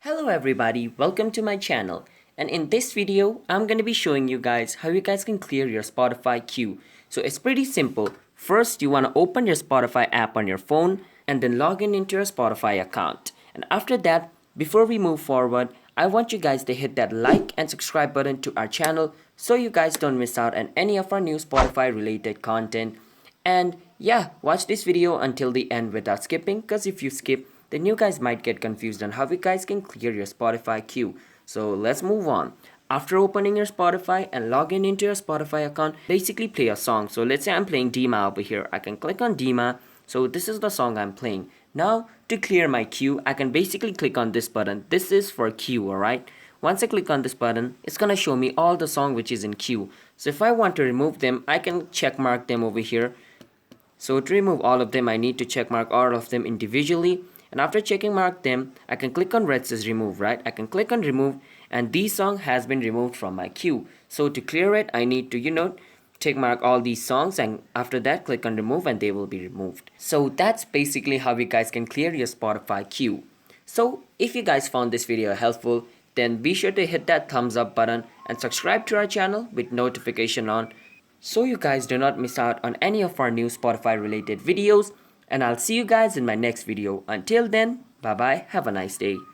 Hello everybody, welcome to my channel, and in this video I'm going to be showing you guys how you guys can clear your Spotify queue. So it's pretty simple. First you want to open your Spotify app on your phone and then log in into your Spotify account. And after that, before we move forward, I want you guys to hit that like and subscribe button to our channel so you guys don't miss out on any of our new Spotify related content. And yeah, watch this video until the end without skipping, because if you skip, then you guys might get confused on how you guys can clear your Spotify queue. So let's move on. After opening your Spotify and logging into your Spotify account, basically play a song. So let's say I'm playing Dima over here. I can click on Dima. So this is the song I'm playing. Now to clear my queue, I can basically click on this button. This is for queue, alright? Once I click on this button, it's gonna show me all the song which is in queue. So if I want to remove them, I can check mark them over here. So to remove all of them, I need to check mark all of them individually. And after checking mark them, I can click on where it says remove, right? I can click on remove and this song has been removed from my queue. So to clear it, I need to, check mark all these songs, and after that click on remove and they will be removed. So that's basically how you guys can clear your Spotify queue. So if you guys found this video helpful, then be sure to hit that thumbs up button and subscribe to our channel with notification on so you guys do not miss out on any of our new Spotify related videos. And I'll see you guys in my next video. Until then, bye bye, have a nice day.